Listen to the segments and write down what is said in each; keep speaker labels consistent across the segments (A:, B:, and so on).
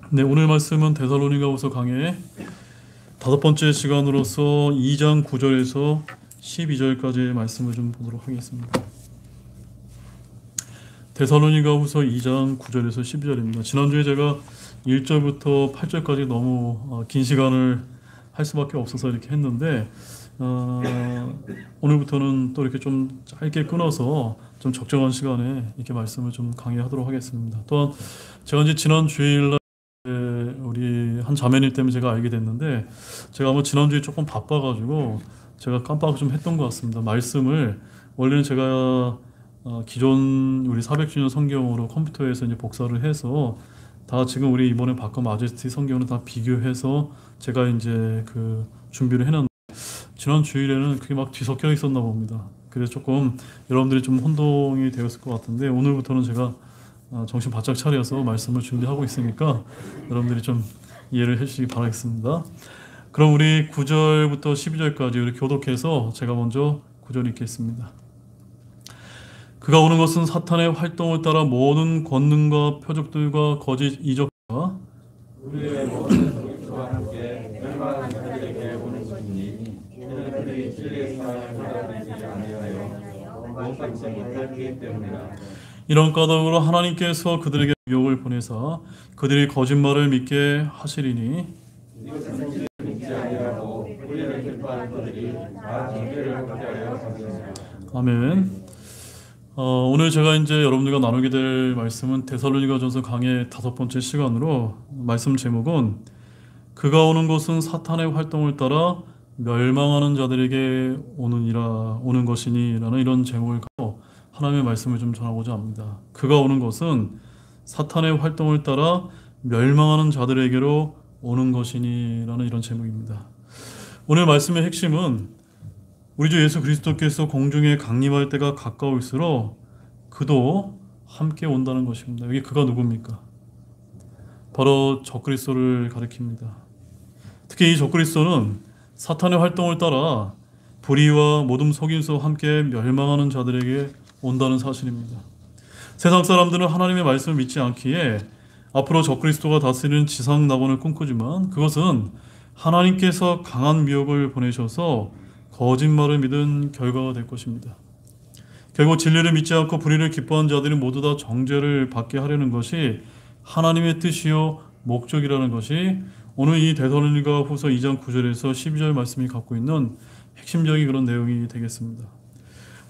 A: 네, 오늘 말씀은 데살로니가후서 강의 5번째 시간으로서 2장 9절에서 12절까지의 말씀을 좀 보도록 하겠습니다. 데살로니가후서 2장 9절에서 12절입니다. 지난주에 제가 1절부터 8절까지 너무 긴 시간을 할 수밖에 없어서 이렇게 했는데 오늘부터는 또 이렇게 좀 짧게 끊어서 좀 적정한 시간에 이렇게 말씀을 좀 강의하도록 하겠습니다. 또한 제가 이제 지난 주일날 우리 한 자매님 때문에 제가 알게 됐는데 제가 아마 지난주에 조금 바빠가지고 제가 깜빡 좀 했던 것 같습니다. 말씀을 원래는 제가 기존 우리 400주년 성경으로 컴퓨터에서 이제 복사를 해서 다 지금 우리 이번에 바꾼 마제스티 성경을 다 비교해서 제가 이제 그 준비를 해놨는데 지난 주일에는 그게 막 뒤섞여 있었나 봅니다. 그래서 조금 여러분들이 좀 혼동이 되었을 것 같은데 오늘부터는 제가 정신 바짝 차려서 말씀을 준비하고 있으니까 여러분들이 좀 이해를 해주시기 바라겠습니다. 그럼 우리 9절부터 12절까지 이렇게 교독해서 제가 먼저 9절 읽겠습니다. 그가 오는 것은 사탄의 활동을 따라 모든 권능과 표적들과 거짓 이적과
B: 우리의 모든 소리와 함께 멸망하는 자들에게 오는 것이니 이는 그들이 진리의 사랑을 받아들이지 아니하여 본받지 못하기 때문이라.
A: 이런 까닭으로 하나님께서 그들에게 유혹을 보내사 그들이 거짓말을 믿게 하시리니
B: 이것은 진리를 믿지 아니하고 우리를 기뻐하는 그들이 다 정죄를 받게 하여 하시니라.
A: 아멘. 오늘 제가 이제 여러분들과 나누게 될 말씀은 데살로니가전서 강의 5번째 시간으로 말씀 제목은 그가 오는 것은 사탄의 활동을 따라 멸망하는 자들에게 오는 것이니 라는 이런 제목을 갖고 하나님의 말씀을 좀 전하고자 합니다. 그가 오는 것은 사탄의 활동을 따라 멸망하는 자들에게로 오는 것이니 라는 이런 제목입니다. 오늘 말씀의 핵심은 우리 주 예수 그리스도께서 공중에 강림할 때가 가까울수록 그도 함께 온다는 것입니다. 여기 그가 누굽니까? 바로 적그리스도를 가리킵니다. 특히 이 적그리스도는 사탄의 활동을 따라 불의와 모든 속임수와 함께 멸망하는 자들에게 온다는 사실입니다. 세상 사람들은 하나님의 말씀을 믿지 않기에 앞으로 적그리스도가 다스리는 지상 낙원을 꿈꾸지만 그것은 하나님께서 강한 미혹을 보내셔서 거짓말을 믿은 결과가 될 것입니다. 결국 진리를 믿지 않고 불의를 기뻐하는 자들이 모두 다 정죄를 받게 하려는 것이 하나님의 뜻이요 목적이라는 것이 오늘 이 데살로니가후서 2장 9절에서 12절 말씀이 갖고 있는 핵심적인 그런 내용이 되겠습니다.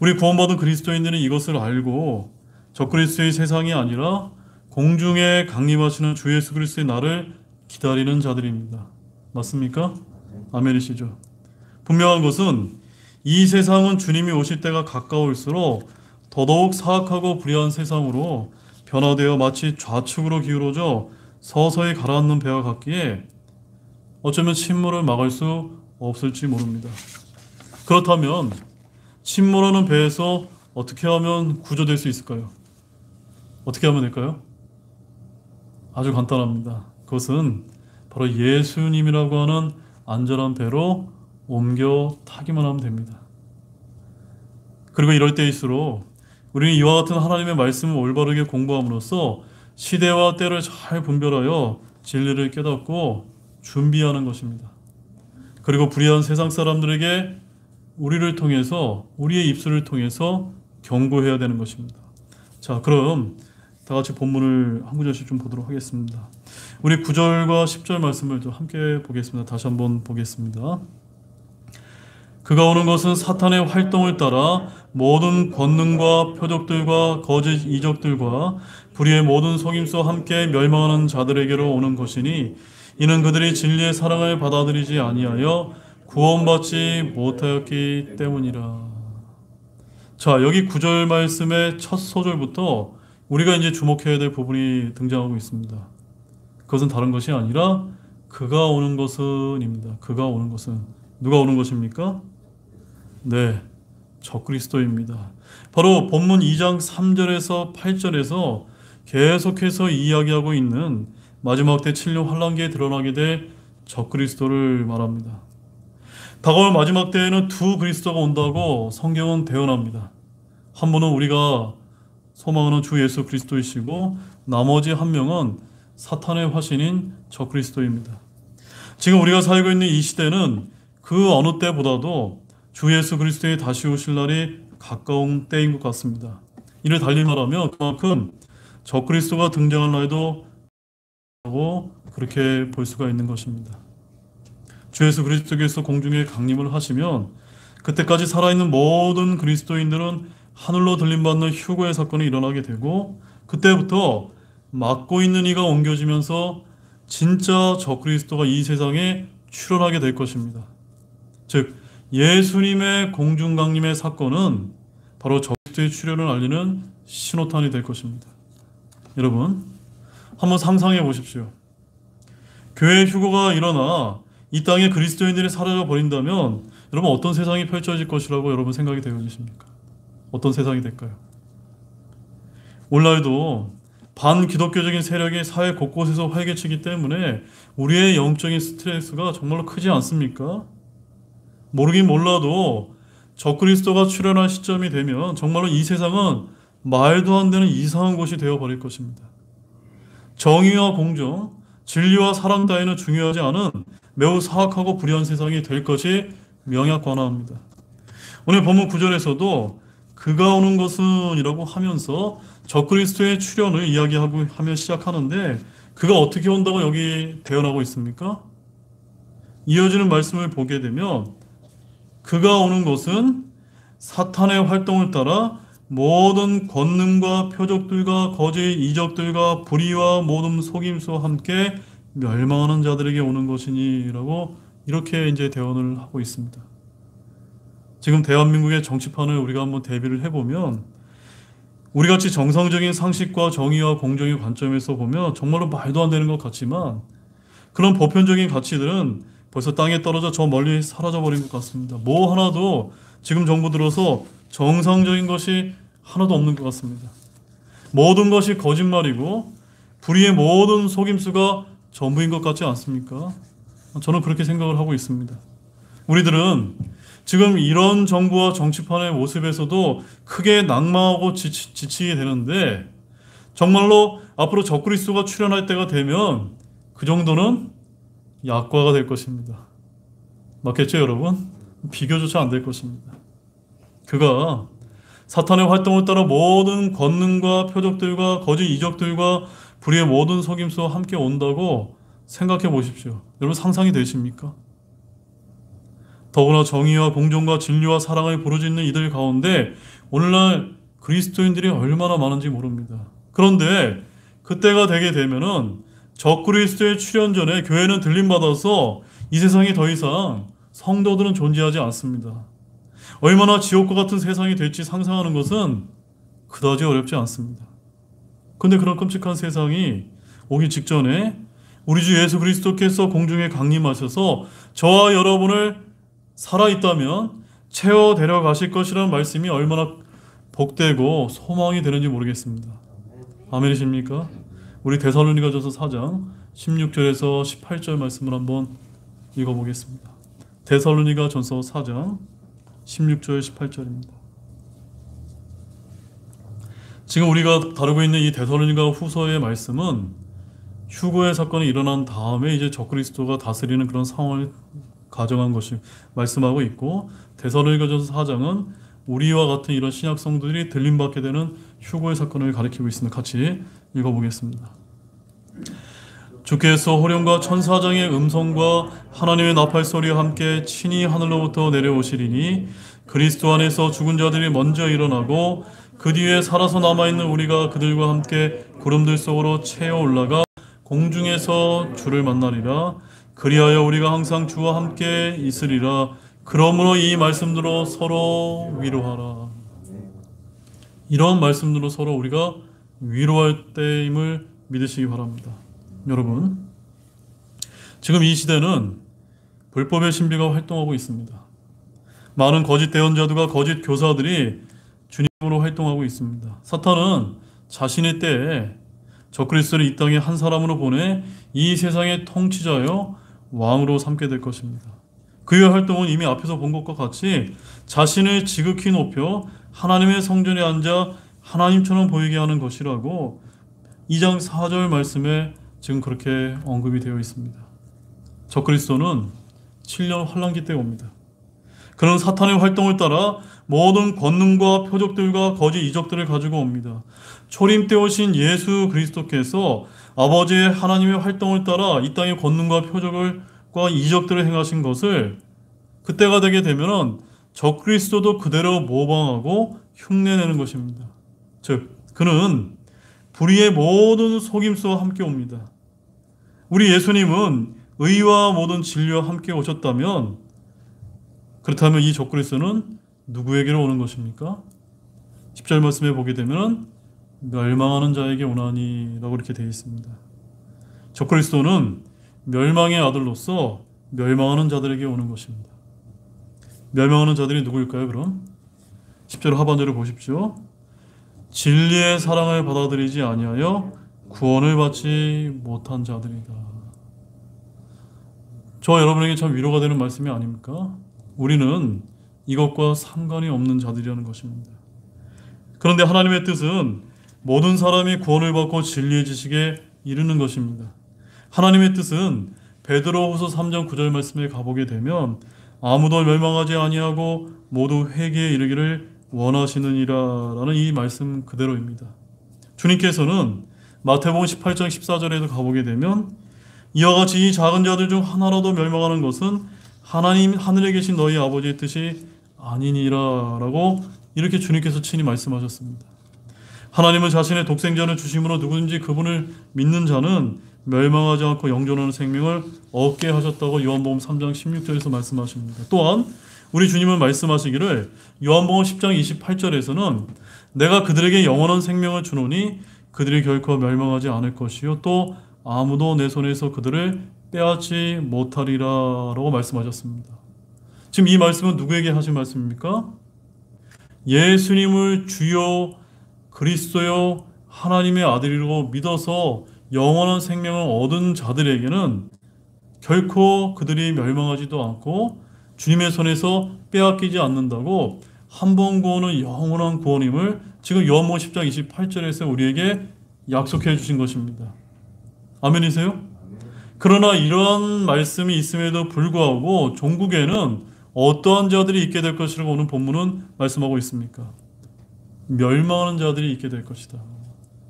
A: 우리 구원받은 그리스도인들은 이것을 알고 적그리스도의 세상이 아니라 공중에 강림하시는 주 예수 그리스도의 날을 기다리는 자들입니다. 맞습니까? 아멘이시죠? 분명한 것은 이 세상은 주님이 오실 때가 가까울수록 더더욱 사악하고 불의한 세상으로 변화되어 마치 좌측으로 기울어져 서서히 가라앉는 배와 같기에 어쩌면 침몰을 막을 수 없을지 모릅니다. 그렇다면 침몰하는 배에서 어떻게 하면 구조될 수 있을까요? 어떻게 하면 될까요? 아주 간단합니다. 그것은 바로 예수님이라고 하는 안전한 배로 옮겨 타기만 하면 됩니다. 그리고 이럴 때일수록 우리는 이와 같은 하나님의 말씀을 올바르게 공부함으로써 시대와 때를 잘 분별하여 진리를 깨닫고 준비하는 것입니다. 그리고 불의한 세상 사람들에게 우리를 통해서 우리의 입술을 통해서 경고해야 되는 것입니다. 자, 그럼 다 같이 본문을 한 구절씩 좀 보도록 하겠습니다. 우리 9절과 10절 말씀을 좀 함께 보겠습니다. 다시 한번 보겠습니다. 그가 오는 것은 사탄의 활동을 따라 모든 권능과 표적들과 거짓 이적들과 불의의 모든 속임수와 함께 멸망하는 자들에게로 오는 것이니 이는 그들이 진리의 사랑을 받아들이지 아니하여 구원받지 못하였기 때문이라. 자, 여기 9절 말씀의 첫 소절부터 우리가 이제 주목해야 될 부분이 등장하고 있습니다. 그것은 다른 것이 아니라 그가 오는 것은입니다. 그가 오는 것은 누가 오는 것입니까? 네, 적그리스도입니다. 바로 본문 2장 3절에서 8절에서 계속해서 이야기하고 있는 마지막 때 7년 환란기에 드러나게 될 적그리스도를 말합니다. 다가올 마지막 때에는 두 그리스도가 온다고 성경은 대언합니다. 한 분은 우리가 소망하는 주 예수 그리스도이시고 나머지 한 명은 사탄의 화신인 저 그리스도입니다. 지금 우리가 살고 있는 이 시대는 그 어느 때보다도 주 예수 그리스도의 다시 오실 날이 가까운 때인 것 같습니다. 이를 달리 말하면 그만큼 저 그리스도가 등장할 날도 하고 그렇게 볼 수가 있는 것입니다. 주 예수 그리스도께서 공중에 강림을 하시면 그때까지 살아있는 모든 그리스도인들은 하늘로 들림받는 휴거의 사건이 일어나게 되고 그때부터 맡고 있는 이가 옮겨지면서 진짜 저 그리스도가 이 세상에 출현하게 될 것입니다. 즉 예수님의 공중 강림의 사건은 바로 저 그리스도의 출현을 알리는 신호탄이 될 것입니다. 여러분 한번 상상해 보십시오. 교회 휴거가 일어나 이 땅에 그리스도인들이 사라져 버린다면 여러분 어떤 세상이 펼쳐질 것이라고 여러분 생각이 되어지십니까? 어떤 세상이 될까요? 오늘날도 반기독교적인 세력이 사회 곳곳에서 활개치기 때문에 우리의 영적인 스트레스가 정말로 크지 않습니까? 모르긴 몰라도 적그리스도가 출현할 시점이 되면 정말로 이 세상은 말도 안 되는 이상한 곳이 되어버릴 것입니다. 정의와 공정, 진리와 사랑 따위는 중요하지 않은 매우 사악하고 불의한 세상이 될 것이 명약관화합니다. 오늘 본문 9절에서도 그가 오는 것은 이라고 하면서 적그리스도의 출현을 이야기하고 하며 시작하는데 그가 어떻게 온다고 여기 대언하고 있습니까? 이어지는 말씀을 보게 되면 그가 오는 것은 사탄의 활동을 따라 모든 권능과 표적들과 거짓 이적들과 불의와 모든 속임수와 함께 멸망하는 자들에게 오는 것이니라고 이렇게 이제 대언을 하고 있습니다. 지금 대한민국의 정치판을 우리가 한번 대비를 해보면 우리같이 정상적인 상식과 정의와 공정의 관점에서 보면 정말로 말도 안 되는 것 같지만 그런 보편적인 가치들은 벌써 땅에 떨어져 저 멀리 사라져버린 것 같습니다. 뭐 하나도 지금 정부 들어서 정상적인 것이 하나도 없는 것 같습니다. 모든 것이 거짓말이고 불의의 모든 속임수가 전부인 것 같지 않습니까? 저는 그렇게 생각을 하고 있습니다. 우리들은 지금 이런 정부와 정치판의 모습에서도 크게 낙망하고 지치게 되는데 정말로 앞으로 적그리스도가 출현할 때가 되면 그 정도는 약과가 될 것입니다. 맞겠죠, 여러분? 비교조차 안 될 것입니다. 그가 사탄의 활동을 따라 모든 권능과 표적들과 거짓 이적들과 불의의 모든 속임수와 함께 온다고 생각해 보십시오. 여러분 상상이 되십니까? 더구나 정의와 공정과 진리와 사랑을 부르짖는 이들 가운데 오늘날 그리스도인들이 얼마나 많은지 모릅니다. 그런데 그때가 되게 되면은 적그리스도의 출현 전에 교회는 들림받아서 이 세상에 더 이상 성도들은 존재하지 않습니다. 얼마나 지옥과 같은 세상이 될지 상상하는 것은 그다지 어렵지 않습니다. 근데 그런 끔찍한 세상이 오기 직전에 우리 주 예수 그리스도께서 공중에 강림하셔서 저와 여러분을 살아있다면 채워 데려가실 것이라는 말씀이 얼마나 복되고 소망이 되는지 모르겠습니다. 아멘이십니까? 우리 데살로니가전서 4장 16절에서 18절 말씀을 한번 읽어보겠습니다. 데살로니가전서 4장 16절 18절입니다. 지금 우리가 다루고 있는 이 데살로니가 후서의 말씀은 휴거의 사건이 일어난 다음에 이제 적그리스도가 다스리는 그런 상황을 가정한 것이 말씀하고 있고 데살로니가전서 4장은 우리와 같은 이런 신약 성도들이 들림받게 되는 휴거의 사건을 가리키고 있습니다. 같이 읽어보겠습니다. 주께서 호령과 천사장의 음성과 하나님의 나팔 소리와 함께 친히 하늘로부터 내려오시리니 그리스도 안에서 죽은 자들이 먼저 일어나고 그 뒤에 살아서 남아있는 우리가 그들과 함께 구름들 속으로 채어 올라가 공중에서 주를 만나리라. 그리하여 우리가 항상 주와 함께 있으리라. 그러므로 이 말씀대로 서로 위로하라. 이런 말씀대로 서로 우리가 위로할 때임을 믿으시기 바랍니다. 여러분, 지금 이 시대는 불법의 신비가 활동하고 있습니다. 많은 거짓 대언자들과 거짓 교사들이 주님으로 활동하고 있습니다. 사탄은 자신의 때에 적그리스도를 이 땅에 한 사람으로 보내 이 세상의 통치자여 왕으로 삼게 될 것입니다. 그의 활동은 이미 앞에서 본 것과 같이 자신을 지극히 높여 하나님의 성전에 앉아 하나님처럼 보이게 하는 것이라고 2장 4절 말씀에 지금 그렇게 언급이 되어 있습니다. 적그리스도는 7년 환란기 때 옵니다. 그는 사탄의 활동을 따라 모든 권능과 표적들과 거짓 이적들을 가지고 옵니다. 초림 때 오신 예수 그리스도께서 아버지의 하나님의 활동을 따라 이 땅의 권능과 표적과 이적들을 행하신 것을 그때가 되게 되면 적그리스도도 그대로 모방하고 흉내내는 것입니다. 즉 그는 불의의 모든 속임수와 함께 옵니다. 우리 예수님은 의와 모든 진리와 함께 오셨다면 그렇다면 이 적그리스도는 누구에게로 오는 것입니까? 10절 말씀에 보게 되면 멸망하는 자에게 오나니 라고 이렇게 되어 있습니다. 적그리스도는 멸망의 아들로서 멸망하는 자들에게 오는 것입니다. 멸망하는 자들이 누구일까요 그럼? 10절 하반절을 보십시오. 진리의 사랑을 받아들이지 아니하여 구원을 받지 못한 자들이다. 저와 여러분에게 참 위로가 되는 말씀이 아닙니까? 우리는 이것과 상관이 없는 자들이라는 것입니다. 그런데 하나님의 뜻은 모든 사람이 구원을 받고 진리의 지식에 이르는 것입니다. 하나님의 뜻은 베드로후서 3장 9절 말씀에 가보게 되면 아무도 멸망하지 아니하고 모두 회개에 이르기를 원하시느니라 라는 이 말씀 그대로입니다. 주님께서는 마태복음 18장 14절에도 가보게 되면 이와 같이 이 작은 자들 중 하나라도 멸망하는 것은 하나님 하늘에 계신 너희 아버지의 뜻이 아니니라 라고 이렇게 주님께서 친히 말씀하셨습니다. 하나님은 자신의 독생자를 주심으로 누구든지 그분을 믿는 자는 멸망하지 않고 영존하는 생명을 얻게 하셨다고 요한복음 3장 16절에서 말씀하십니다. 또한 우리 주님은 말씀하시기를 요한복음 10장 28절에서는 내가 그들에게 영원한 생명을 주노니 그들이 결코 멸망하지 않을 것이요 또 아무도 내 손에서 그들을 빼앗지 못하리라 라고 말씀하셨습니다. 지금 이 말씀은 누구에게 하신 말씀입니까? 예수님을 주요 그리스도요 하나님의 아들이라고 믿어서 영원한 생명을 얻은 자들에게는 결코 그들이 멸망하지도 않고 주님의 손에서 빼앗기지 않는다고 한 번 구원은 영원한 구원임을 지금 요한복음 10장 28절에서 우리에게 약속해 주신 것입니다. 아멘이세요? 그러나 이러한 말씀이 있음에도 불구하고 종국에는 어떠한 자들이 있게 될 것이라고 오늘 본문은 말씀하고 있습니까? 멸망하는 자들이 있게 될 것이다.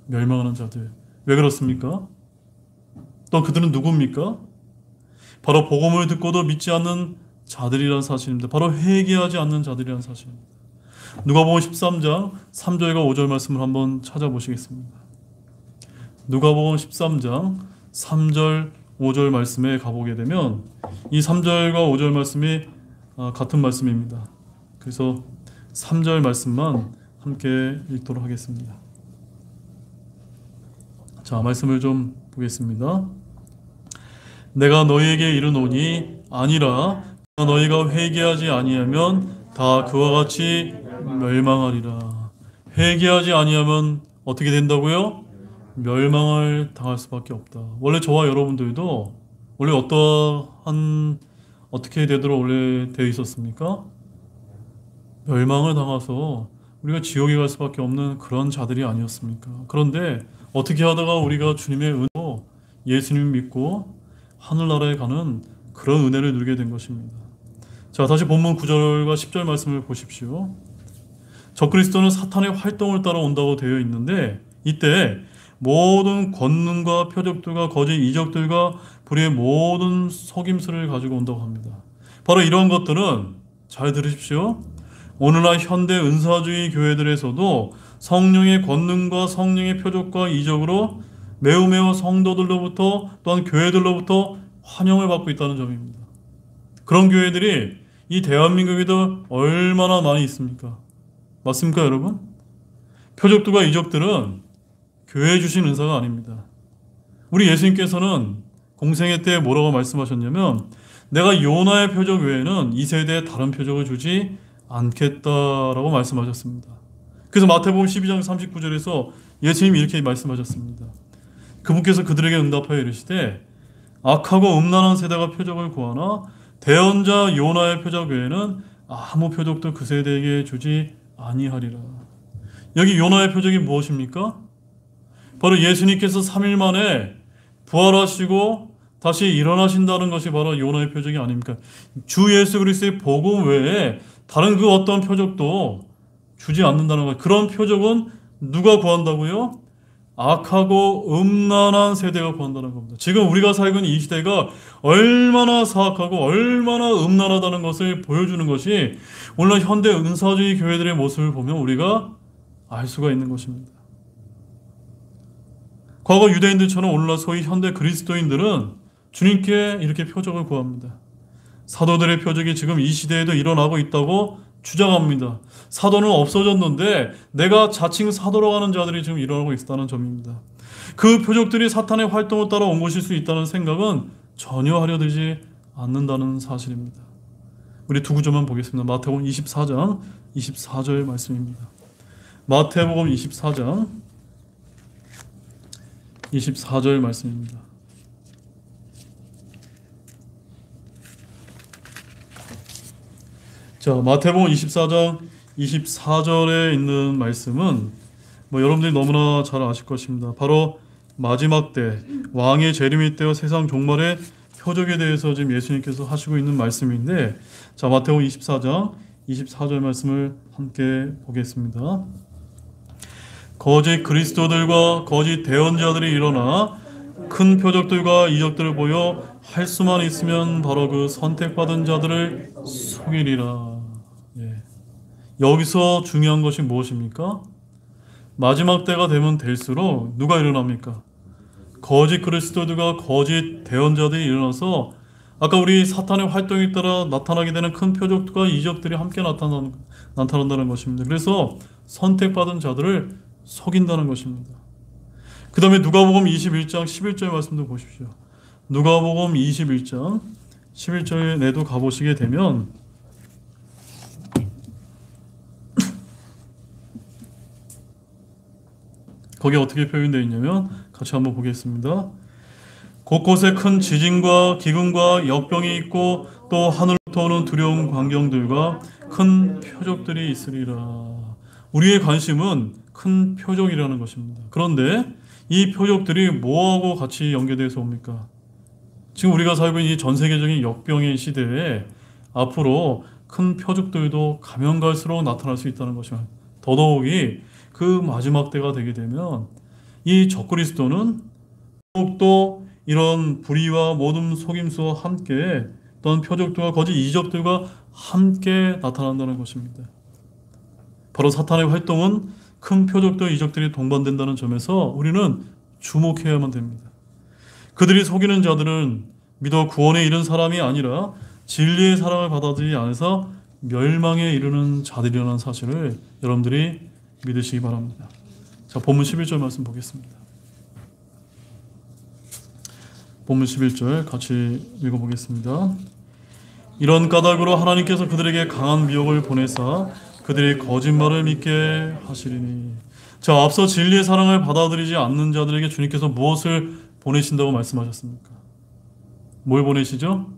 A: 멸망하는 자들. 왜 그렇습니까? 또 그들은 누굽니까? 바로 복음을 듣고도 믿지 않는 자들이라는 사실입니다. 바로 회개하지 않는 자들이라는 사실입니다. 누가복음 13장 3절과 5절 말씀을 한번 찾아보시겠습니다. 누가복음 13장 3절 5절 말씀에 가보게 되면 이 3절과 5절 말씀이 같은 말씀입니다. 그래서 3절 말씀만 함께 읽도록 하겠습니다. 자, 말씀을 좀 보겠습니다. 내가 너희에게 이르노니 아니라 너희가 회개하지 아니하면 다 그와 같이 멸망하리라. 회개하지 아니하면 어떻게 된다고요? 멸망을 당할 수밖에 없다. 원래 저와 여러분들도 원래 어떻게 되도록 원래 되어 있었습니까? 멸망을 당해서 우리가 지옥에 갈 수밖에 없는 그런 자들이 아니었습니까? 그런데 어떻게 하다가 우리가 주님의 은혜로 예수님 믿고 하늘나라에 가는 그런 은혜를 누리게 된 것입니다. 자, 다시 본문 9절과 10절 말씀을 보십시오. 적그리스도는 사탄의 활동을 따라 온다고 되어 있는데 이때 모든 권능과 표적들과 거짓 이적들과 불의의 모든 속임수를 가지고 온다고 합니다. 바로 이런 것들은 잘 들으십시오. 오늘날 현대 은사주의 교회들에서도 성령의 권능과 성령의 표적과 이적으로 매우 성도들로부터 또한 교회들로부터 환영을 받고 있다는 점입니다. 그런 교회들이 이 대한민국에도 얼마나 많이 있습니까? 맞습니까, 여러분? 표적들과 이적들은 교회에 주신 은사가 아닙니다. 우리 예수님께서는 공생애 때 뭐라고 말씀하셨냐면 내가 요나의 표적 외에는 이 세대에 다른 표적을 주지 않겠다라고 말씀하셨습니다. 그래서 마태복음 12장 39절에서 예수님이 이렇게 말씀하셨습니다. 그분께서 그들에게 응답하여 이르시되 악하고 음란한 세대가 표적을 구하나 대언자 요나의 표적 외에는 아무 표적도 그 세대에게 주지 아니하리라. 여기 요나의 표적이 무엇입니까? 바로 예수님께서 3일 만에 부활하시고 다시 일어나신다는 것이 바로 요나의 표적이 아닙니까? 주 예수 그리스도의 복음 외에 다른 그 어떤 표적도 주지 않는다는 거예요. 그런 표적은 누가 구한다고요? 악하고 음란한 세대가 구한다는 겁니다. 지금 우리가 살고 있는 이 시대가 얼마나 사악하고 얼마나 음란하다는 것을 보여주는 것이 오늘 현대 은사주의 교회들의 모습을 보면 우리가 알 수가 있는 것입니다. 과거 유대인들처럼 오늘날 소위 현대 그리스도인들은 주님께 이렇게 표적을 구합니다. 사도들의 표적이 지금 이 시대에도 일어나고 있다고 주장합니다. 사도는 없어졌는데 내가 자칭 사도로 가는 자들이 지금 일어나고 있다는 점입니다. 그 표적들이 사탄의 활동을 따라 온 것일 수 있다는 생각은 전혀 하려 들지 않는다는 사실입니다. 우리 두 구절만 보겠습니다. 마태복음 24장 24절 말씀입니다. 마태복음 24장 24절 말씀입니다. 자, 마태복음 24장 24절에 있는 말씀은 여러분들이 너무나 잘 아실 것입니다. 바로 마지막 때 왕의 재림이 때와 세상 종말의 표적에 대해서 지금 예수님께서 하시고 있는 말씀인데, 자, 마태복음 24장 24절 말씀을 함께 보겠습니다. 거짓 그리스도들과 거짓 대언자들이 일어나 큰 표적들과 이적들을 보여 할 수만 있으면 바로 그 선택받은 자들을 속이리라. 예. 여기서 중요한 것이 무엇입니까? 마지막 때가 되면 될수록 누가 일어납니까? 거짓 그리스도들과 거짓 대언자들이 일어나서 아까 우리 사탄의 활동에 따라 나타나게 되는 큰 표적과 이적들이 함께 나타난다는 것입니다. 그래서 선택받은 자들을 속인다는 것입니다. 그 다음에 누가복음 21장 11절 말씀도 보십시오. 누가복음 21장 11절에도 가보시게 되면 거기에 어떻게 표현되어 있냐면 같이 한번 보겠습니다. 곳곳에 큰 지진과 기근과 역병이 있고 또 하늘로부터 오는 두려운 광경들과 큰 표적들이 있으리라. 우리의 관심은 큰 표적이라는 것입니다. 그런데 이 표적들이 뭐하고 같이 연계돼서 옵니까? 지금 우리가 살고 있는 이 전 세계적인 역병의 시대에 앞으로 큰 표적들도 가면 갈수록 나타날 수 있다는 것입니다. 더더욱이 그 마지막 때가 되게 되면 이 적그리스도는 더욱더 이런 불의와 모든 속임수와 함께 또한 표적들과 거짓 이적들과 함께 나타난다는 것입니다. 바로 사탄의 활동은 큰 표적들 이적들이 동반된다는 점에서 우리는 주목해야만 됩니다. 그들이 속이는 자들은 믿어 구원에 이른 사람이 아니라 진리의 사랑을 받아들이지 않아서 멸망에 이르는 자들이라는 사실을 여러분들이 믿으시기 바랍니다. 자, 본문 11절 말씀 보겠습니다. 본문 11절 같이 읽어보겠습니다. 이런 까닭으로 하나님께서 그들에게 강한 미혹을 보내사 그들이 거짓말을 믿게 하시리니. 자, 앞서 진리의 사랑을 받아들이지 않는 자들에게 주님께서 무엇을 보내신다고 말씀하셨습니까? 뭘 보내시죠?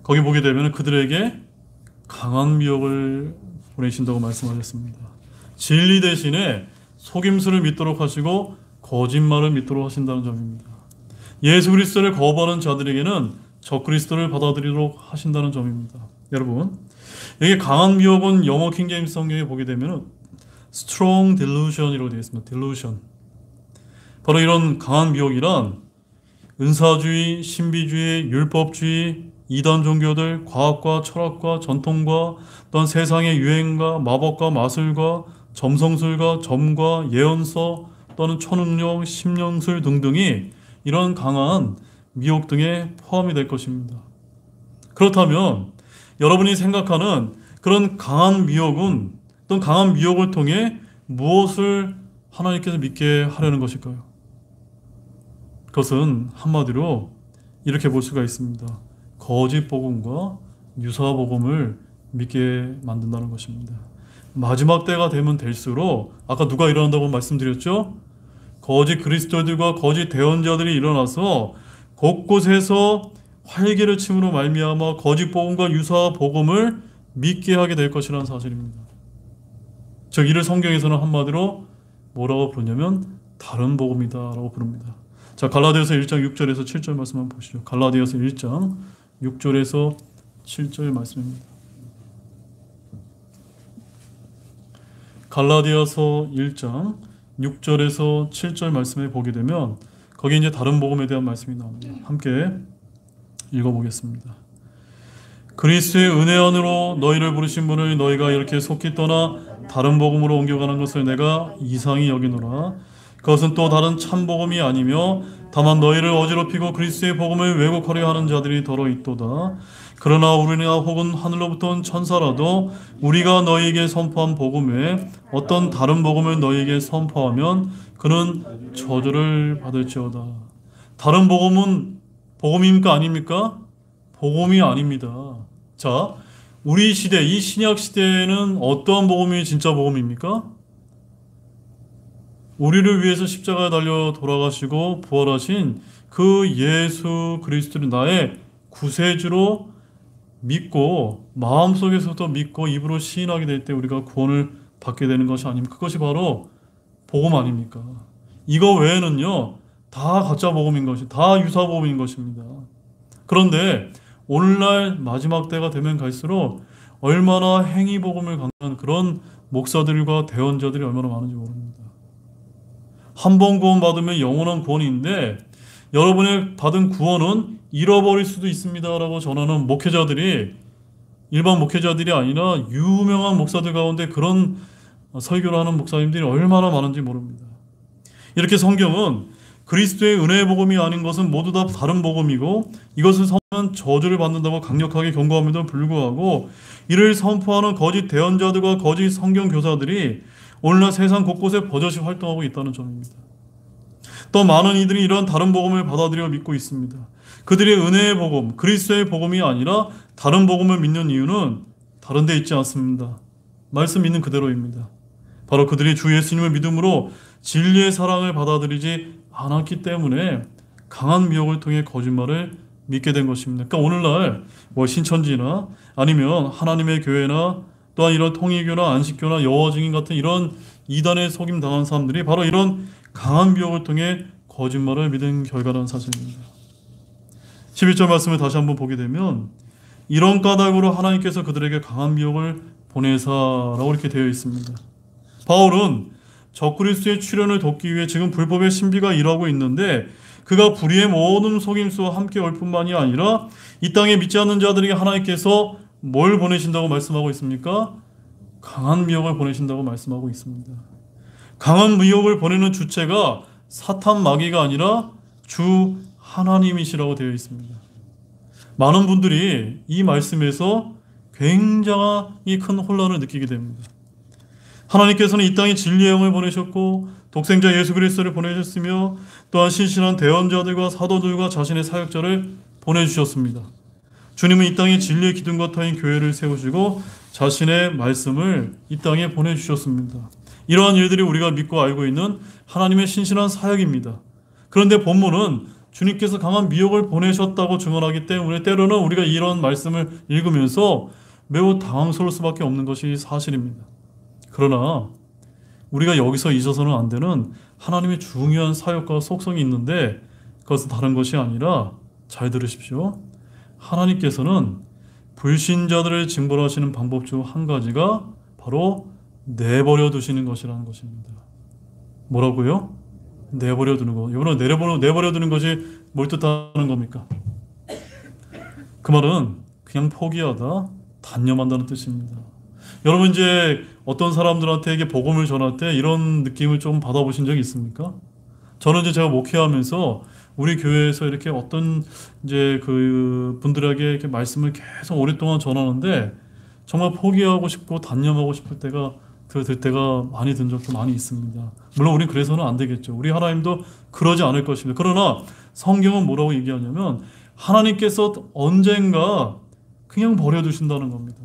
A: 거기 보게 되면 그들에게 강한 미혹을 보내신다고 말씀하셨습니다. 진리 대신에 속임수를 믿도록 하시고 거짓말을 믿도록 하신다는 점입니다. 예수 그리스도를 거부하는 자들에게는 적그리스도를 받아들이도록 하신다는 점입니다. 여러분, 여기 강한 미혹은 영어 킹제임스 성경에 보게 되면 strong delusion이라고 되어 있습니다. delusion. 바로 이런 강한 미혹이란 은사주의, 신비주의, 율법주의, 이단 종교들, 과학과 철학과 전통과 또한 세상의 유행과 마법과 마술과 점성술과 점과 예언서 또는 초능력, 심령술 등등이 이런 강한 미혹 등에 포함이 될 것입니다. 그렇다면 여러분이 생각하는 그런 강한 미혹은 또는 강한 미혹을 통해 무엇을 하나님께서 믿게 하려는 것일까요? 그것은 한마디로 이렇게 볼 수가 있습니다. 거짓 복음과 유사 복음을 믿게 만든다는 것입니다. 마지막 때가 되면 될수록 아까 누가 일어난다고 말씀드렸죠? 거짓 그리스도들과 거짓 대언자들이 일어나서 곳곳에서 활기를 침으로 말미암아 거짓 복음과 유사 복음을 믿게 하게 될 것이라는 사실입니다. 즉 이를 성경에서는 한마디로 뭐라고 부르냐면 다른 복음이다라고 부릅니다. 자, 갈라디아서 1장 6절에서 7절 말씀 한번 보시죠. 갈라디아서 1장 6절에서 7절 말씀입니다. 갈라디아서 1장 6절에서 7절 말씀에 보게 되면 거기에 이제 다른 복음에 대한 말씀이 나옵니다. 함께 읽어보겠습니다. 그리스도의 은혜 안으로 너희를 부르신 분을 너희가 이렇게 속히 떠나 다른 복음으로 옮겨가는 것을 내가 이상히 여기노라. 그것은 또 다른 참 복음이 아니며 다만 너희를 어지럽히고 그리스도의 복음을 왜곡하려 하는 자들이 더러 있도다. 그러나 우리나 혹은 하늘로부터 온 천사라도 우리가 너희에게 선포한 복음 외에 어떤 다른 복음을 너희에게 선포하면 그는 저주를 받을지어다. 다른 복음은 복음입니까 아닙니까? 복음이 아닙니다. 자, 우리 시대, 이 신약 시대에는 어떠한 복음이 진짜 복음입니까? 우리를 위해서 십자가에 달려 돌아가시고 부활하신 그 예수 그리스도를 나의 구세주로 믿고 마음속에서도 믿고 입으로 시인하게 될 때 우리가 구원을 받게 되는 것이 아닙니까? 그것이 바로 복음 아닙니까? 이거 외에는요 다 가짜 복음인 것이, 다 유사 복음인 것입니다. 그런데 오늘날 마지막 때가 되면 갈수록 얼마나 행위 복음을 강조하는 그런 목사들과 대언자들이 얼마나 많은지 모릅니다. 한 번 구원 받으면 영원한 구원인데 여러분의 받은 구원은 잃어버릴 수도 있습니다라고 전하는 목회자들이 일반 목회자들이 아니라 유명한 목사들 가운데 그런 설교를 하는 목사님들이 얼마나 많은지 모릅니다. 이렇게 성경은 그리스도의 은혜의 복음이 아닌 것은 모두 다 다른 복음이고 이것을 선포하면 저주를 받는다고 강력하게 경고함에도 불구하고 이를 선포하는 거짓 대언자들과 거짓 성경 교사들이 오늘날 세상 곳곳에 버젓이 활동하고 있다는 점입니다. 또 많은 이들이 이러한 다른 복음을 받아들여 믿고 있습니다. 그들의 은혜의 복음, 그리스도의 복음이 아니라 다른 복음을 믿는 이유는 다른 데 있지 않습니다. 말씀 있는 그대로입니다. 바로 그들이 주 예수님을 믿음으로 진리의 사랑을 받아들이지 않았기 때문에 강한 미혹을 통해 거짓말을 믿게 된 것입니다. 그러니까 오늘날 신천지나 아니면 하나님의 교회나 또한 이런 통일교나 안식교나 여호와 증인 같은 이런 이단에 속임 당한 사람들이 바로 이런 강한 미혹을 통해 거짓말을 믿은 결과라는 사실입니다. 11절 말씀을 다시 한번 보게 되면 이런 까닭으로 하나님께서 그들에게 강한 미혹을 보내사라고 이렇게 되어 있습니다. 바울은 적그리스도의 출현을 돕기 위해 지금 불법의 신비가 일하고 있는데 그가 불의의 모든 속임수와 함께 올 뿐만이 아니라 이 땅에 믿지 않는 자들에게 하나님께서 뭘 보내신다고 말씀하고 있습니까? 강한 미혹을 보내신다고 말씀하고 있습니다. 강한 미혹을 보내는 주체가 사탄 마귀가 아니라 주 하나님이시라고 되어 있습니다. 많은 분들이 이 말씀에서 굉장히 큰 혼란을 느끼게 됩니다. 하나님께서는 이 땅에 진리의 영을 보내셨고 독생자 예수 그리스도를 보내셨으며 또한 신실한 대언자들과 사도들과 자신의 사역자를 보내주셨습니다. 주님은 이 땅에 진리의 기둥과 터인 교회를 세우시고 자신의 말씀을 이 땅에 보내주셨습니다. 이러한 일들이 우리가 믿고 알고 있는 하나님의 신실한 사역입니다. 그런데 본문은 주님께서 강한 미혹을 보내셨다고 증언하기 때문에 때로는 우리가 이런 말씀을 읽으면서 매우 당황스러울 수밖에 없는 것이 사실입니다. 그러나 우리가 여기서 잊어서는 안 되는 하나님의 중요한 사역과 속성이 있는데 그것은 다른 것이 아니라 잘 들으십시오. 하나님께서는 불신자들을 징벌하시는 방법 중 한 가지가 바로 내버려 두시는 것이라는 것입니다. 뭐라고요? 내버려 두는 거. 이거는 내버려 두는 것이 뭘 뜻하는 겁니까? 그 말은 그냥 포기하다, 단념한다는 뜻입니다. 여러분 이제 어떤 사람들한테 이게 복음을 전할 때 이런 느낌을 좀 받아보신 적이 있습니까? 저는 이제 제가 목회하면서 우리 교회에서 이렇게 어떤 이제 그 분들에게 이렇게 말씀을 계속 오랫동안 전하는데 정말 포기하고 싶고 단념하고 싶을 때가 들 때가 많이 든 적도 많이 있습니다. 물론 우리는 그래서는 안 되겠죠. 우리 하나님도 그러지 않을 것입니다. 그러나 성경은 뭐라고 얘기하냐면 하나님께서 언젠가 그냥 버려두신다는 겁니다.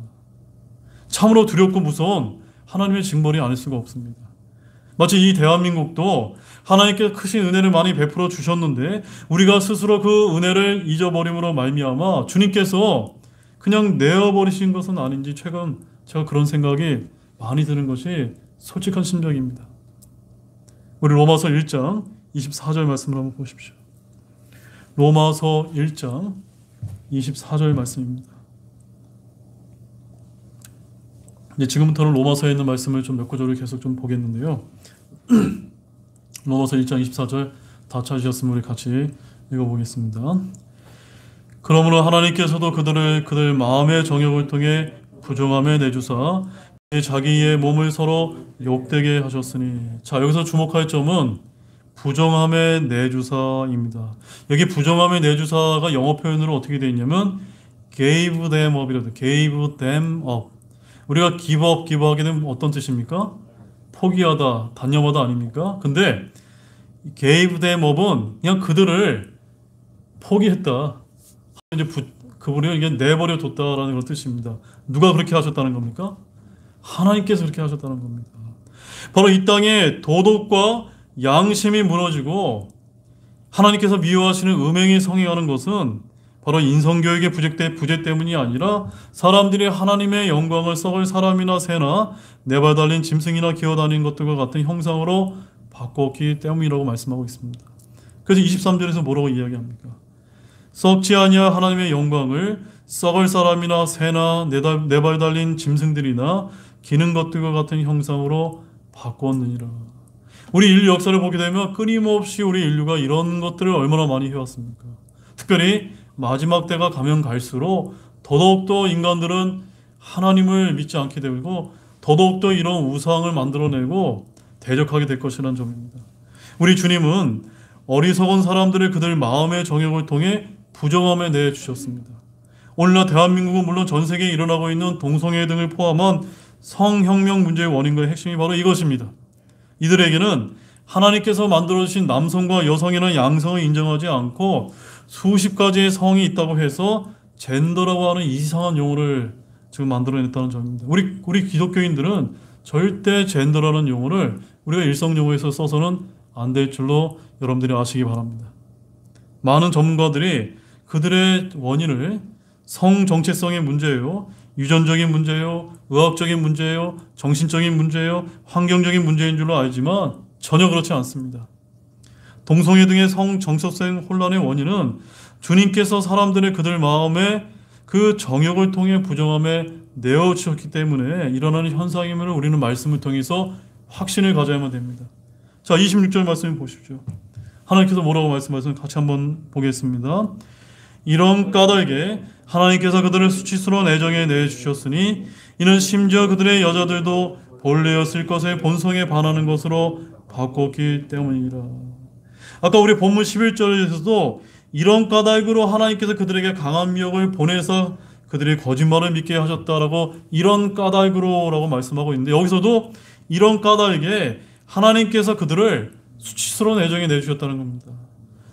A: 참으로 두렵고 무서운 하나님의 징벌이 아닐 수가 없습니다. 마치 이 대한민국도 하나님께서 크신 은혜를 많이 베풀어 주셨는데 우리가 스스로 그 은혜를 잊어버림으로 말미암아 주님께서 그냥 내어버리신 것은 아닌지 최근 제가 그런 생각이 많이 드는 것이 솔직한 심정입니다. 우리 로마서 1장 24절 말씀을 한번 보십시오. 로마서 1장 24절 말씀입니다. 이제 지금부터는 로마서에 있는 말씀을 좀 몇 구절을 계속 좀 보겠는데요. 로마서 1장 24절 다 찾으셨으면 우리 같이 읽어보겠습니다. 그러므로 하나님께서도 그들 마음의 정욕을 통해 부정함에 내주사 자기의 몸을 서로 욕되게 하셨으니. 자, 여기서 주목할 점은 부정함의 내주사입니다. 여기 부정함의 내주사가 영어 표현으로 어떻게 되어 있냐면 gave them up이라도 gave them up. 우리가 give 하게 되면 어떤 뜻입니까? 포기하다, 단념하다 아닙니까? 근데 gave them up은 그냥 그들을 포기했다. 이제 그분이 이게 내버려 뒀다라는 그런 뜻입니다. 누가 그렇게 하셨다는 겁니까? 하나님께서 그렇게 하셨다는 겁니다. 바로 이 땅에 도덕과 양심이 무너지고 하나님께서 미워하시는 음행이 성행하는 것은 바로 인성교육의 부재 때문이 아니라 사람들이 하나님의 영광을 썩을 사람이나 새나 네 발 달린 짐승이나 기어다니는 것들과 같은 형상으로 바꿨기 때문이라고 말씀하고 있습니다. 그래서 23절에서 뭐라고 이야기합니까? 썩지 아니할 하나님의 영광을 썩을 사람이나 새나 네 발 달린 짐승들이나 기는 것들과 같은 형상으로 바꿨느니라. 우리 인류 역사를 보게 되면 끊임없이 우리 인류가 이런 것들을 얼마나 많이 해왔습니까? 특별히 마지막 때가 가면 갈수록 더더욱더 인간들은 하나님을 믿지 않게 되고 더더욱더 이런 우상을 만들어내고 대적하게 될 것이라는 점입니다. 우리 주님은 어리석은 사람들을 그들 마음의 정욕을 통해 부정함에 내주셨습니다. 오늘날 대한민국은 물론 전 세계에 일어나고 있는 동성애 등을 포함한 성혁명 문제의 원인과 핵심이 바로 이것입니다. 이들에게는 하나님께서 만들어주신 남성과 여성이라는 양성을 인정하지 않고 수십 가지의 성이 있다고 해서 젠더라고 하는 이상한 용어를 지금 만들어냈다는 점입니다. 우리 기독교인들은 절대 젠더라는 용어를 우리가 일상 용어에서 써서는 안 될 줄로 여러분들이 아시기 바랍니다. 많은 전문가들이 그들의 원인을 성 정체성의 문제예요, 유전적인 문제예요, 의학적인 문제예요, 정신적인 문제예요, 환경적인 문제인 줄로 알지만 전혀 그렇지 않습니다. 동성애 등의 성 정체성 혼란의 원인은 주님께서 사람들의 그들 마음에 그 정욕을 통해 부정함에 내어주셨기 때문에 일어나는 현상임을 우리는 말씀을 통해서 확신을 가져야만 됩니다. 자, 26절 말씀 보십시오. 하나님께서 뭐라고 말씀하시는 같이 한번 보겠습니다. 이런 까닭에 하나님께서 그들을 수치스러운 애정에 내주셨으니 이는 심지어 그들의 여자들도 본래였을 것의 본성에 반하는 것으로 바꿨기 때문이라. 아까 우리 본문 11절에서도 이런 까닭으로 하나님께서 그들에게 강한 미혹을 보내서 그들이 거짓말을 믿게 하셨다라고 이런 까닭으로 라고 말씀하고 있는데 여기서도 이런 까닭에 하나님께서 그들을 수치스러운 애정에 내주셨다는 겁니다.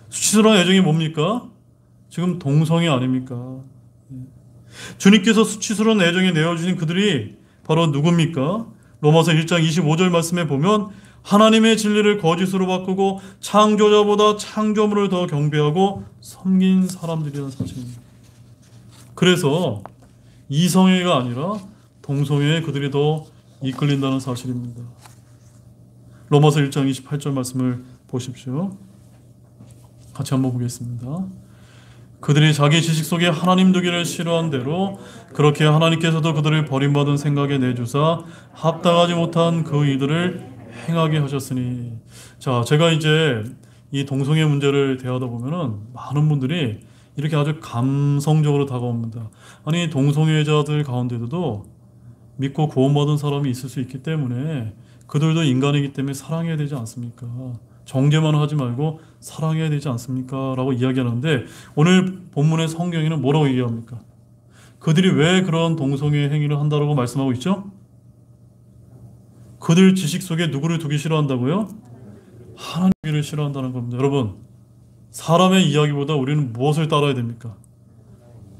A: 수치스러운 애정이 뭡니까? 지금 동성애 아닙니까? 주님께서 수치스러운 애정에 내어주신 그들이 바로 누굽니까? 로마서 1장 25절 말씀에 보면 하나님의 진리를 거짓으로 바꾸고 창조자보다 창조물을 더 경배하고 섬긴 사람들이라는 사실입니다. 그래서 이성애가 아니라 동성애에 그들이 더 이끌린다는 사실입니다. 로마서 1장 28절 말씀을 보십시오. 같이 한번 보겠습니다. 그들이 자기 지식 속에 하나님 두기를 싫어한 대로 그렇게 하나님께서도 그들을 버림받은 생각에 내주사 합당하지 못한 그 일들을 행하게 하셨으니. 자, 제가 이제 이 동성애 문제를 대하다 보면은 많은 분들이 이렇게 아주 감성적으로 다가옵니다. 아니, 동성애자들 가운데도 믿고 구원받은 사람이 있을 수 있기 때문에 그들도 인간이기 때문에 사랑해야 되지 않습니까? 정죄만 하지 말고 사랑해야 되지 않습니까? 라고 이야기하는데 오늘 본문의 성경에는 뭐라고 얘기합니까? 그들이 왜 그런 동성애 행위를 한다고 말씀하고 있죠? 그들 지식 속에 누구를 두기 싫어한다고요? 하나님을 싫어한다는 겁니다. 여러분, 사람의 이야기보다 우리는 무엇을 따라야 됩니까?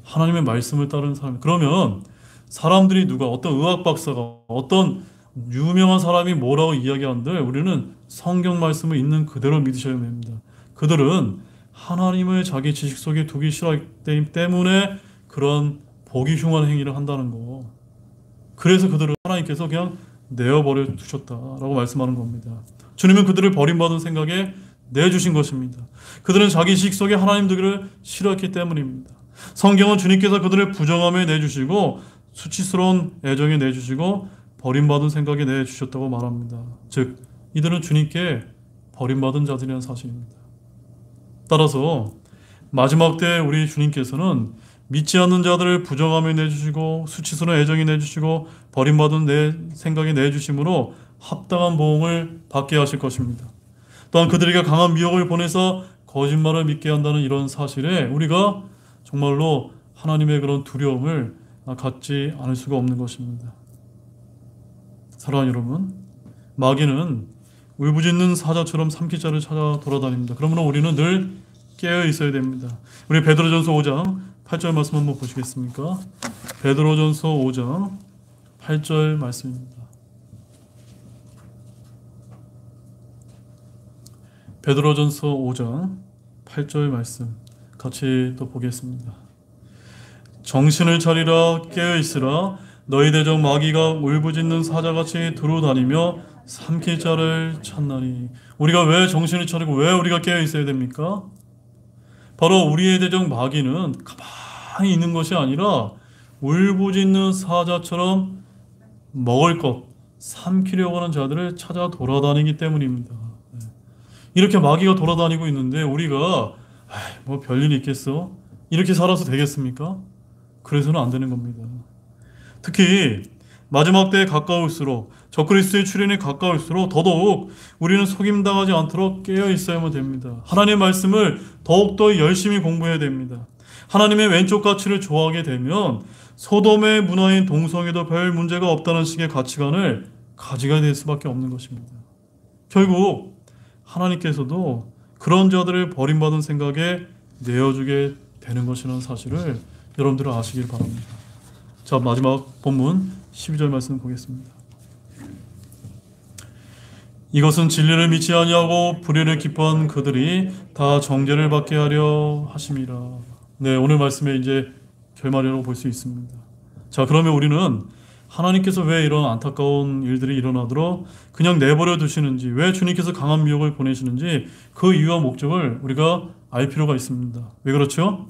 A: 하나님의 말씀을 따르는 사람. 그러면 사람들이 누가 어떤 의학 박사가 어떤 유명한 사람이 뭐라고 이야기한들 우리는 성경 말씀을 있는 그대로 믿으셔야 됩니다. 그들은 하나님을 자기 지식 속에 두기 싫어하기 때문에 그런 보기 흉한 행위를 한다는 거. 그래서 그들을 하나님께서 그냥 내어버려 두셨다라고 말씀하는 겁니다. 주님은 그들을 버림받은 생각에 내주신 것입니다. 그들은 자기 지식 속에 하나님 두기를 싫어했기 때문입니다. 성경은 주님께서 그들을 부정함에 내주시고 수치스러운 애정에 내주시고 버림받은 생각에 내주셨다고 말합니다. 즉 이들은 주님께 버림받은 자들이라는 사실입니다. 따라서 마지막 때 우리 주님께서는 믿지 않는 자들을 부정함에 내주시고 수치스러운 애정에 내주시고 버림받은 내 생각에 내주심으로 합당한 보응을 받게 하실 것입니다. 또한 그들에게 강한 미혹을 보내서 거짓말을 믿게 한다는 이런 사실에 우리가 정말로 하나님의 그런 두려움을 갖지 않을 수가 없는 것입니다. 사랑하는 여러분, 마귀는 울부짖는 사자처럼 삼키자를 찾아 돌아다닙니다. 그러므로 우리는 늘 깨어 있어야 됩니다. 우리 베드로전서 5장 8절 말씀 한번 보시겠습니까? 베드로전서 5장 8절 말씀입니다. 베드로전서 5장 8절 말씀 같이 또 보겠습니다. 정신을 차리라, 깨어 있으라. 너희 대적 마귀가 울부짖는 사자같이 두루다니며 삼킬 자를 찾나니. 우리가 왜 정신을 차리고 왜 우리가 깨어 있어야 됩니까? 바로 우리의 대적 마귀는 가만히 있는 것이 아니라 울부짖는 사자처럼 먹을 것, 삼키려고 하는 자들을 찾아 돌아다니기 때문입니다. 이렇게 마귀가 돌아다니고 있는데 우리가 뭐 별일이 있겠어? 이렇게 살아서 되겠습니까? 그래서는 안 되는 겁니다. 특히 마지막 때에 가까울수록 적그리스도의 출현이 가까울수록 더더욱 우리는 속임당하지 않도록 깨어 있어야만 됩니다. 하나님의 말씀을 더욱더 열심히 공부해야 됩니다. 하나님의 왼쪽 가치를 좋아하게 되면 소돔의 문화인 동성애도 별 문제가 없다는 식의 가치관을 가지게 될 수밖에 없는 것입니다. 결국 하나님께서도 그런 자들을 버림받은 생각에 내어주게 되는 것이라는 사실을 여러분들은 아시길 바랍니다. 자, 마지막 본문 12절 말씀 보겠습니다. 이것은 진리를 믿지 아니하고 불의를 기뻐한 그들이 다 정죄를 받게 하려 하심이라. 네, 오늘 말씀에 이제 결말이라고 볼 수 있습니다. 자, 그러면 우리는 하나님께서 왜 이런 안타까운 일들이 일어나도록 그냥 내버려 두시는지, 왜 주님께서 강한 미혹을 보내시는지 그 이유와 목적을 우리가 알 필요가 있습니다. 왜 그렇죠?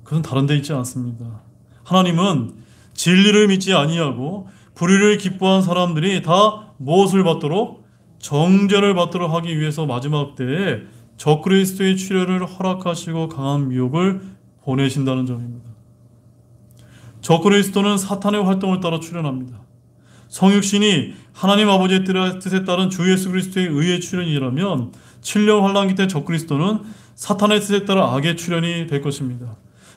A: 그것은 다른 데 있지 않습니다. 하나님은 진리를 믿지 아니하고 불의를 기뻐한 사람들이 다 무엇을 받도록? 정죄를 받도록 하기 위해서 마지막 때에 적그리스도의 출현을 허락하시고 강한 미혹을 보내신다는 점입니다. 적그리스도는 사탄의 활동을 따라 출현합니다. 성육신이 하나님 아버지의 뜻에 따른 주 예수 그리스도의 의의 출현이라면 7년 환란기 때 적그리스도는 사탄의 뜻에 따라 악의 출현이 될 것입니다.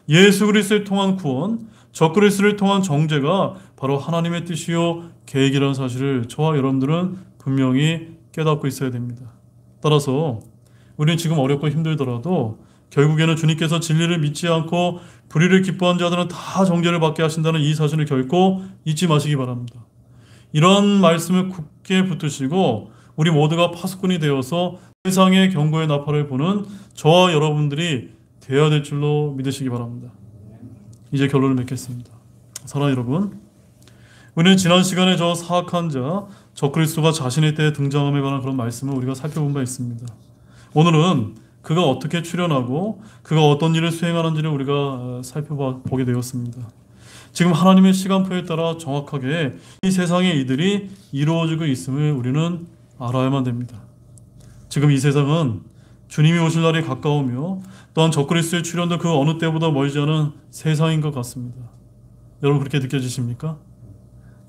A: 예수 그리스도를 통한 구원, 적그리스도를 통한 정죄가 바로 하나님의 뜻이요 계획이라는 사실을 저와 여러분들은 분명히 깨닫고 있어야 됩니다. 따라서 우리는 지금 어렵고 힘들더라도 결국에는 주님께서 진리를 믿지 않고 불의를 기뻐한 자들은 다 정죄를 받게 하신다는 이 사실을 결코 잊지 마시기 바랍니다. 이런 말씀을 굳게 붙드시고 우리 모두가 파수꾼이 되어서 세상의 경고의 나팔을 보는 저와 여러분들이 되어야 될 줄로 믿으시기 바랍니다. 이제 결론을 맺겠습니다. 사랑하는 여러분, 우리는 지난 시간에 저 사악한 자 적그리스도가 자신의 때에 등장함에 관한 그런 말씀을 우리가 살펴본 바 있습니다. 오늘은 그가 어떻게 출현하고 그가 어떤 일을 수행하는지를 우리가 살펴보게 되었습니다. 지금 하나님의 시간표에 따라 정확하게 이 세상의 이들이 이루어지고 있음을 우리는 알아야만 됩니다. 지금 이 세상은 주님이 오실 날이 가까우며 또한 적그리스도의 출현도 그 어느 때보다 멀지 않은 세상인 것 같습니다. 여러분 그렇게 느껴지십니까?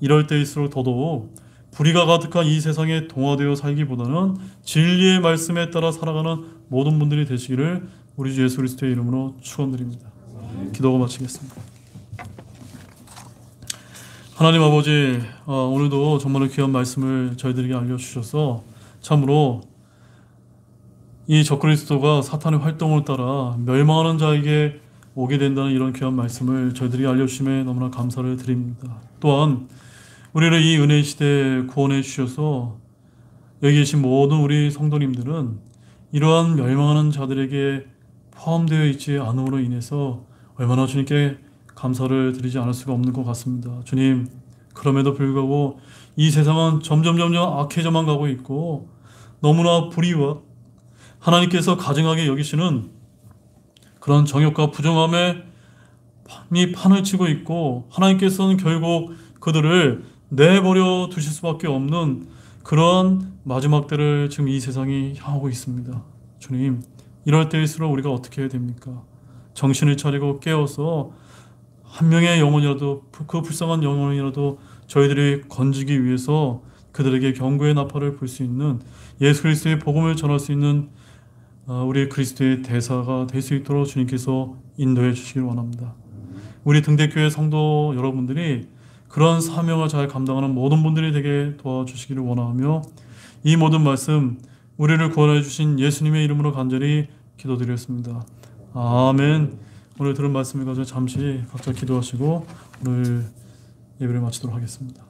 A: 이럴 때일수록 더더욱 불의가 가득한 이 세상에 동화되어 살기보다는 진리의 말씀에 따라 살아가는 모든 분들이 되시기를 우리 주 예수 그리스도의 이름으로 축원드립니다. 기도하고 마치겠습니다. 하나님 아버지, 오늘도 정말 귀한 말씀을 저희들에게 알려주셔서 참으로 이 적그리스도가 사탄의 활동을 따라 멸망하는 자에게 오게 된다는 이런 귀한 말씀을 저희들이 알려주심에 너무나 감사를 드립니다. 또한 우리를 이 은혜 시대에 구원해 주셔서 여기 계신 모든 우리 성도님들은 이러한 멸망하는 자들에게 포함되어 있지 않음으로 인해서 얼마나 주님께 감사를 드리지 않을 수가 없는 것 같습니다. 주님, 그럼에도 불구하고 이 세상은 점점 악해져만 가고 있고 너무나 불의와 하나님께서 가증하게 여기시는 그런 정욕과 부정함에 판을 치고 있고 하나님께서는 결국 그들을 내버려 두실 수밖에 없는 그런 마지막 때를 지금 이 세상이 향하고 있습니다. 주님, 이럴 때일수록 우리가 어떻게 해야 됩니까? 정신을 차리고 깨어서 한 명의 영혼이라도, 그 불쌍한 영혼이라도 저희들이 건지기 위해서 그들에게 경고의 나팔을 불 수 있는 예수 그리스도의 복음을 전할 수 있는 우리 그리스도의 대사가 될 수 있도록 주님께서 인도해 주시길 원합니다. 우리 등대교회 성도 여러분들이 그런 사명을 잘 감당하는 모든 분들이 되게 도와주시기를 원하며 이 모든 말씀 우리를 구원해 주신 예수님의 이름으로 간절히 기도드렸습니다. 아멘. 오늘 들은 말씀을 가지고 잠시 각자 기도하시고 오늘 예배를 마치도록 하겠습니다.